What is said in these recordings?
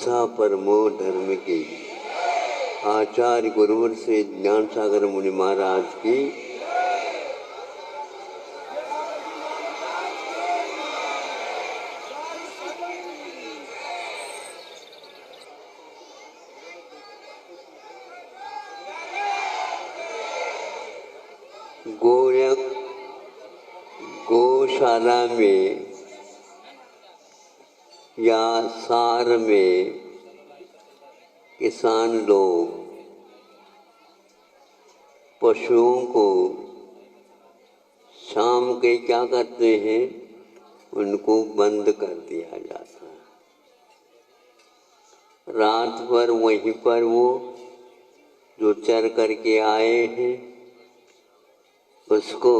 अहिंसा परमो धर्म की। आचार्य गुरुवर से ज्ञान सागर मुनि महाराज की। गौशाला में या सार में किसान लोग पशुओं को शाम के क्या करते हैं, उनको बंद कर दिया जाता है। रात भर वहीं पर वो जो चर करके आए हैं उसको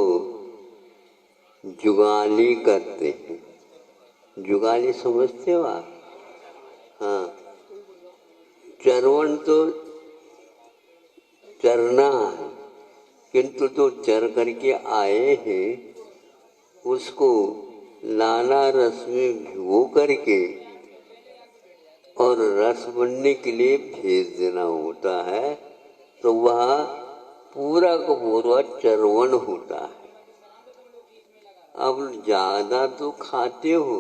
जुगाली करते हैं। जुगाली समझते हो आप? हाँ, चरवण तो चरना है, किंतु जो चर करके आए हैं उसको लाला रस में भिगो करके और रस बनने के लिए भेज देना होता है, तो वह पूरा का पूरा चरवण होता है। अब ज्यादा तो खाते हो,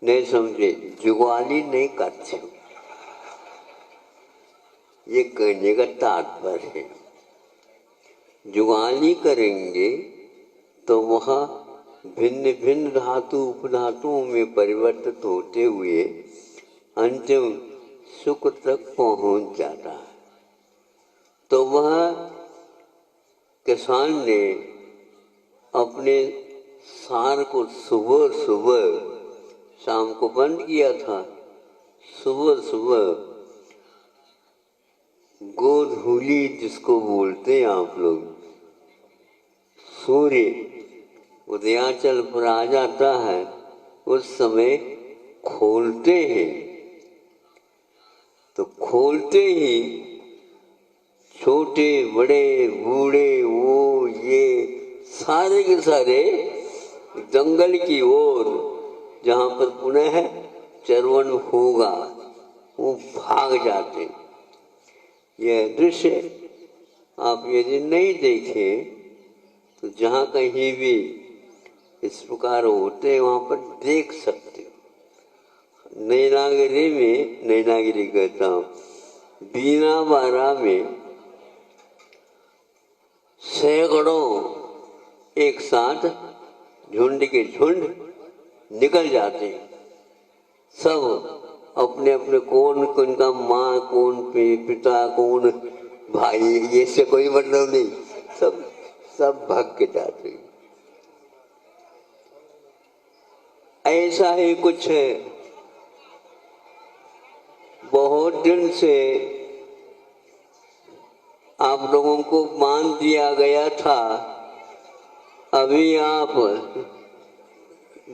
नहीं समझे, जुगाली नहीं करते हो, ये कहने का तात्पर्य है। जुगाली करेंगे तो वह भिन्न भिन्न धातु उपधातुओं में परिवर्तित होते हुए अंतिम सुख तक पहुंच जाता है। तो वह किसान ने अपने सार को सुबह सुबह, शाम को बंद किया था, सुबह सुबह गोधूली जिसको बोलते हैं आप लोग, सूर्य उदयाचल पर आ जाता है उस समय खोलते हैं। तो खोलते ही छोटे बड़े बूढ़े वो ये सारे के सारे जंगल की ओर जहाँ पर पुनः चरवण होगा वो भाग जाते। यह दृश्य आप यदि नहीं देखें तो जहाँ कहीं भी इस प्रकार होते हैं वहाँ पर देख सकते हो। नैनागिरी में, नैनागिरी कहता हूँ, बीना बारा में सैकड़ों एक साथ झुंड के झुंड निकल जाते हैं। सब अपने अपने कौन उनका माँ, कौन पिता, कौन भाई, ये से कोई मतलब नहीं, सब भाग के जाते हैं। ऐसा ही कुछ है। बहुत दिन से आप लोगों को मान दिया गया था, अभी आप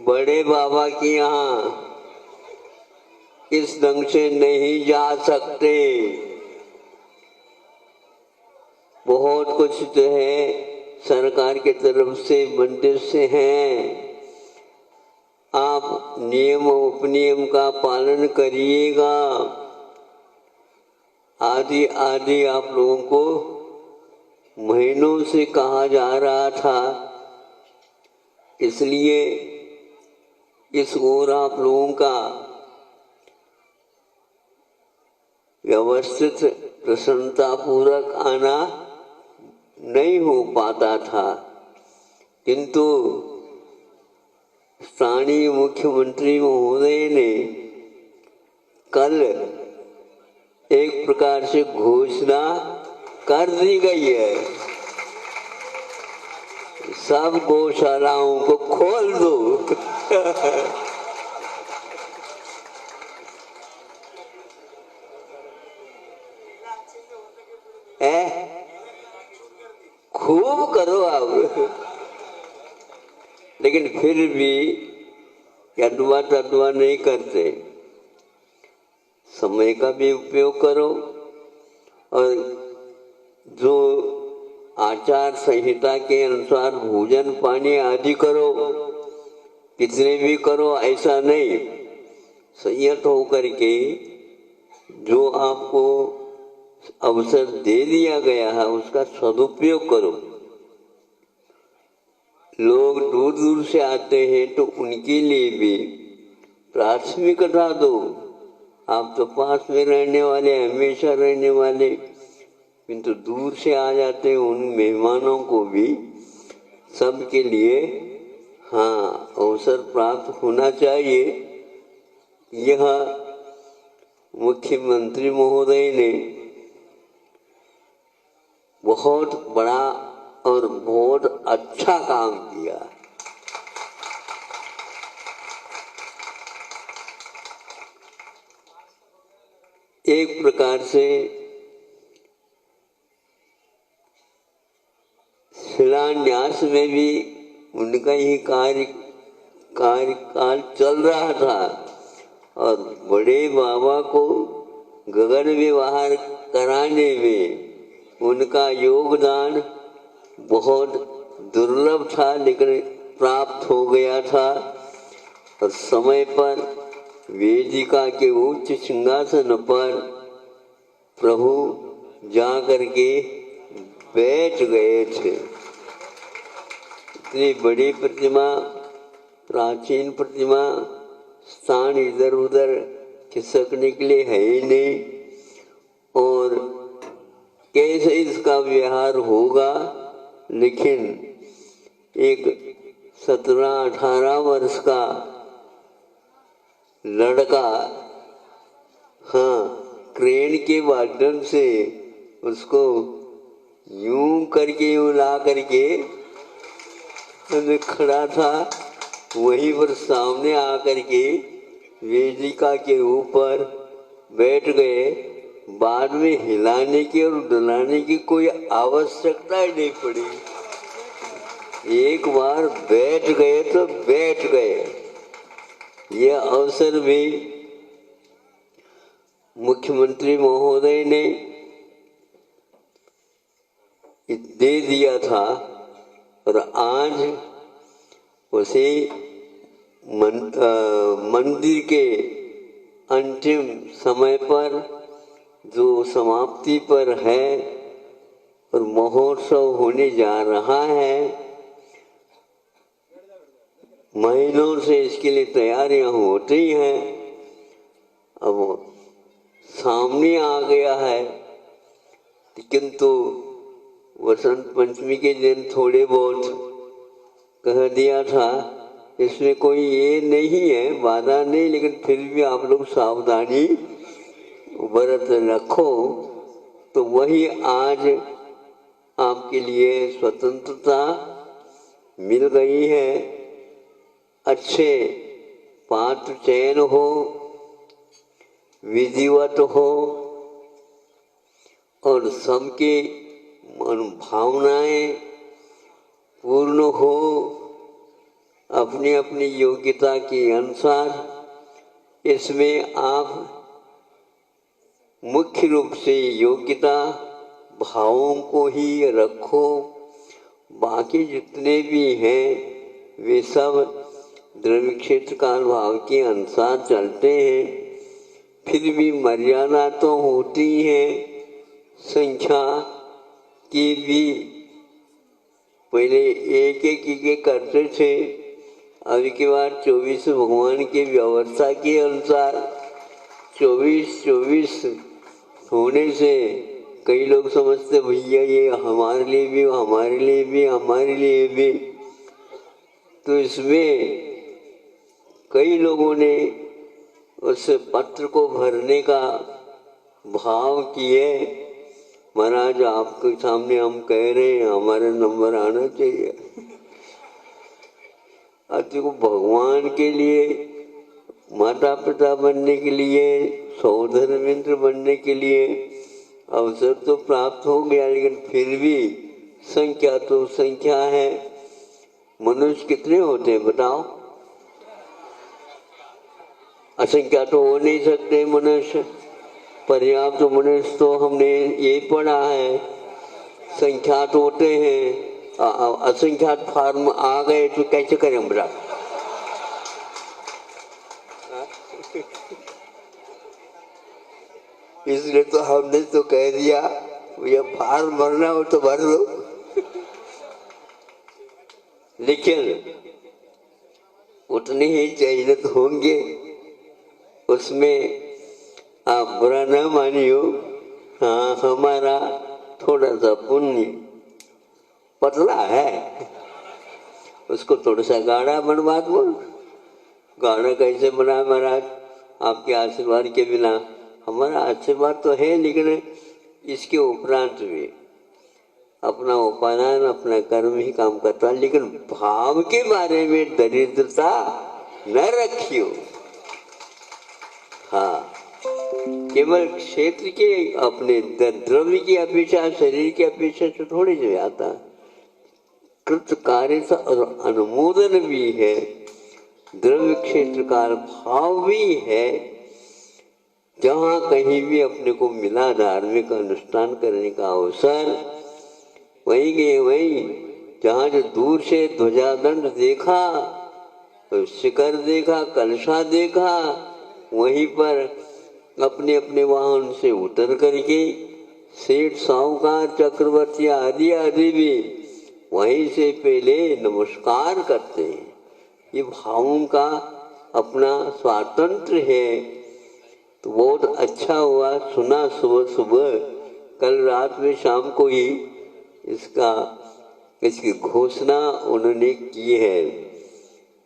बड़े बाबा के यहाँ इस ढंग से नहीं जा सकते। बहुत कुछ जो है सरकार की तरफ से मंदिर से हैं, आप नियम उपनियम का पालन करिएगा। आदि आदि आप लोगों को महीनों से कहा जा रहा था, इसलिए इस ओर आप लोगों का व्यवस्थित प्रसन्नता पूर्वक आना नहीं हो पाता था। किंतु स्थानीय मुख्यमंत्री महोदय ने कल एक प्रकार से घोषणा कर दी गई है, सब गौशालाओं को खोल दो। खूब करो आप, लेकिन फिर भी अडवा तडवा नहीं करते। समय का भी उपयोग करो और जो आचार संहिता के अनुसार भोजन पानी आदि करो, कितने भी करो, ऐसा नहीं। संयत होकर के जो आपको अवसर दे दिया गया है उसका सदुपयोग करो। लोग दूर दूर से आते हैं तो उनके लिए भी प्राथमिकता दो। आप तो पास में रहने वाले, हमेशा रहने वाले, किंतु दूर से आ जाते हैं उन मेहमानों को भी सबके लिए हाँ अवसर प्राप्त होना चाहिए। यह मुख्यमंत्री महोदय ने बहुत बड़ा और बहुत अच्छा काम किया। एक प्रकार से शिलान्यास में भी उनका ही कार्यकाल चल रहा था और बड़े बाबा को गगन व्यवहार कराने में उनका योगदान बहुत दुर्लभ था, लेकिन प्राप्त हो गया था और समय पर वेदिका के उच्च सिंहासन पर प्रभु जा करके बैठ गए थे। इतनी बड़ी प्रतिमा, प्राचीन प्रतिमा, स्थान इधर उधर खिसकने के लिए है ही नहीं और कैसे इसका व्यवहार होगा। लेकिन एक 17-18 वर्ष का लड़का हाँ क्रेन के माध्यम से उसको यूं करके यूं ला करके खड़ा था, वहीं पर सामने आकर के वेदिका के ऊपर बैठ गए। बाद में हिलाने की और डुलाने की कोई आवश्यकता ही नहीं पड़ी। एक बार बैठ गए तो बैठ गए। यह अवसर भी मुख्यमंत्री महोदय ने दे दिया था और आज उसे मंदिर के अंतिम समय पर जो समाप्ति पर है और महोत्सव होने जा रहा है, महीनों से इसके लिए तैयारियां होती हैं। अब सामने आ गया है, किंतु वसंत पंचमी के दिन थोड़े बहुत कह दिया था, इसमें कोई ये नहीं है, बाधा नहीं, लेकिन फिर भी आप लोग सावधानी बरत रखो। तो वही आज आपके लिए स्वतंत्रता मिल गई है। अच्छे पात्र चयन हो, विधिवत हो और सबकी भावनाएं पूर्ण हो, अपनी अपनी योग्यता के अनुसार। इसमें आप मुख्य रूप से योग्यता भावों को ही रखो, बाकी जितने भी हैं वे सब द्रव्य क्षेत्र काल भाव के अनुसार चलते हैं। फिर भी मर्यादा तो होती है संख्या की भी। पहले एक एक करते थे, अभी के बाद 24 भगवान की व्यवस्था के अनुसार 24 होने से कई लोग समझते भैया ये हमारे लिए भी, हमारे लिए भी, हमारे लिए भी। तो इसमें कई लोगों ने उस पत्र को भरने का भाव किए। महाराज आपके सामने हम कह रहे हैं हमारा नंबर आना चाहिए। देखो भगवान के लिए, माता पिता बनने के लिए, सहोदर मित्र बनने के लिए अवसर तो प्राप्त हो गया, लेकिन फिर भी संख्या तो संख्या है। मनुष्य कितने होते हैं बताओ? असंख्या तो हो नहीं सकते मनुष्य। पर्याप्त मनुष्य तो हमने ये पढ़ा है, संख्यात होते हैं। असंख्यात फार्म आ गए तो कैसे करें बड़ा? इसलिए तो हमने तो कह दिया भैया फार्म भरना हो तो भर लो। लेकिन उतने ही चयनित होंगे, उसमें आप बुरा न मानियो। हाँ, हमारा थोड़ा सा पुण्य पतला है, उसको थोड़ा सा गाढ़ा बनवा दो। गाढ़ा कैसे बना महाराज? आपके आशीर्वाद के बिना। हमारा आशीर्वाद तो है, लेकिन इसके उपरांत भी अपना उपादान, अपना कर्म ही काम करता है। लेकिन भाव के बारे में दरिद्रता न रखियो। हाँ, केवल क्षेत्र के अपने द्रव्य की अपेक्षा, शरीर की अपेक्षा से थोड़ी जो आता। कृत कार्यता और अनुमोदन भी है, द्रव्य क्षेत्र का भाव भी है। जहाँ कहीं भी अपने को मिला धार्मिक अनुष्ठान करने का अवसर, वहीं गए वहीं। जहाँ जो दूर से ध्वजादंड देखा, शिखर देखा, कलशा देखा, वहीं पर अपने अपने वाहन से उतर करके सेठ, साहूकार, चक्रवर्ती आदि आदि भी वहीं से पहले नमस्कार करते हैं। ये भावों का अपना स्वातंत्र है। तो बहुत अच्छा हुआ, सुना सुबह सुबह, कल रात में शाम को ही इसकी घोषणा उन्होंने की है।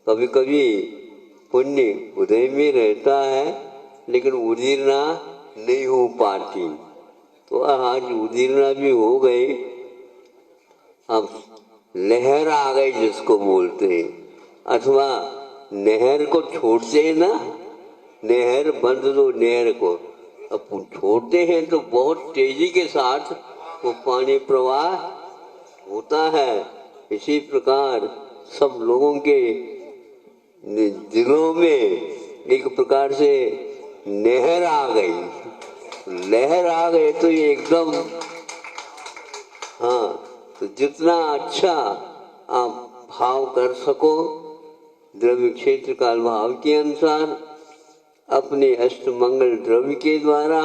कभी कभी पुण्य उदय में रहता है, लेकिन उदीरना नहीं हो पाती। तो आज उदीरना भी हो गई। अब लहर आ गई जिसको बोलते हैं, अथवा नहर को छोड़ते हैं ना, नहर बंद दो नहर को। अब छोड़ते हैं तो बहुत तेजी के साथ वो पानी प्रवाह होता है। इसी प्रकार सब लोगों के दिलों में एक प्रकार से नहर आ गई। लहर आ गई तो ये एकदम, हाँ, तो जितना अच्छा आप भाव कर सको द्रव्य क्षेत्र काल भाव के अनुसार, अपने अष्टमंगल द्रव्य के द्वारा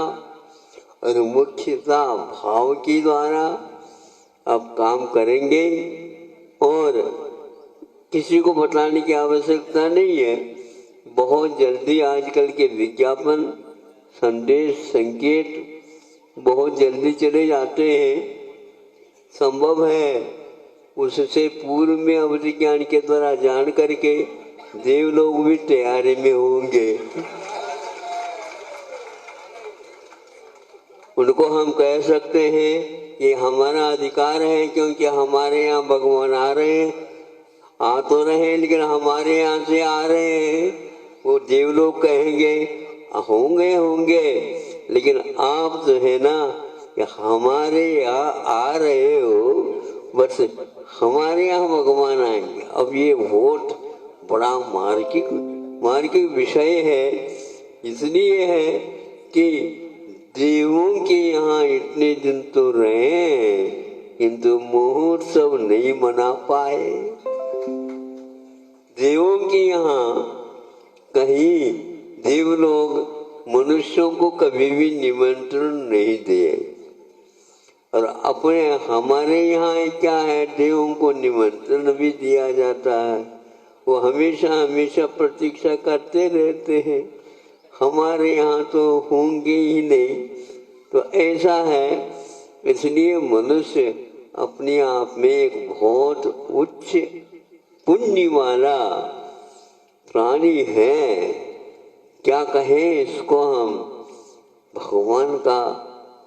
और मुख्यता भाव के द्वारा आप काम करेंगे। और किसी को बताने की आवश्यकता नहीं है। बहुत जल्दी आजकल के विज्ञापन, संदेश, संकेत बहुत जल्दी चले जाते हैं। संभव है उससे पूर्व में अवधि ज्ञान के द्वारा जान करके देव लोग भी तैयारी में होंगे। उनको हम कह सकते हैं कि हमारा अधिकार है, क्योंकि हमारे यहाँ भगवान आ रहे हैं, आ तो रहे हैं, लेकिन हमारे यहाँ से आ रहे हैं। वो देव लोग कहेंगे होंगे होंगे, लेकिन आप जो है ना कि हमारे यहाँ आ रहे हो, बस हमारे यहाँ भगवान आएंगे। अब ये बहुत बड़ा मार्किक विषय है। इसलिए है कि देवों के यहाँ इतने दिन तो रहे, किंतु महोत्सव नहीं मना पाए। देवों के यहाँ कहीं देव लोग मनुष्यों को कभी भी निमंत्रण नहीं दिए। और अपने हमारे यहाँ क्या है, देवों को निमंत्रण भी दिया जाता है। वो हमेशा हमेशा प्रतीक्षा करते रहते हैं, हमारे यहाँ तो होंगे ही नहीं। तो ऐसा है, इसलिए मनुष्य अपने आप में एक बहुत उच्च पुण्य वाला प्राणी है। क्या कहें इसको हम, भगवान का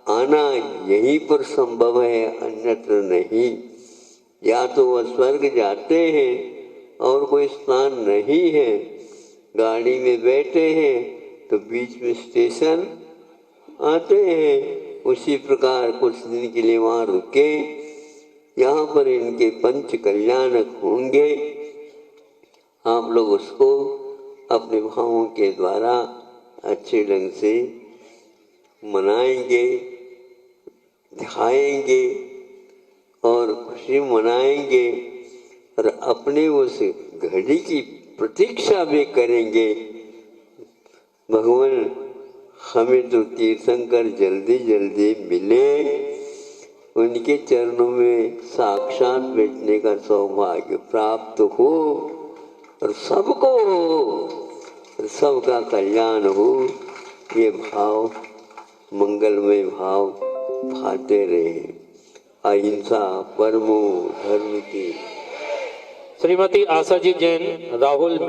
आना यहीं पर संभव है, अन्यत्र नहीं। या तो वह स्वर्ग जाते हैं और कोई स्थान नहीं है, गाड़ी में बैठे हैं तो बीच में स्टेशन आते हैं, उसी प्रकार कुछ दिन के लिए वहाँ रुके। यहाँ पर इनके पंच कल्याणक होंगे। आप लोग उसको अपने भावों के द्वारा अच्छे ढंग से मनाएंगे, दिखाएंगे और खुशी मनाएंगे। और अपने उस घड़ी की प्रतीक्षा भी करेंगे। भगवान हमें तो तीर्थंकर जल्दी जल्दी मिले, उनके चरणों में साक्षात बैठने का सौभाग्य प्राप्त हो और सबको हो, सबका कल्याण हो, ये भाव मंगलमय भाव भाते रहे। अहिंसा परमो धर्म की। श्रीमती आशा जी जैन, राहुल।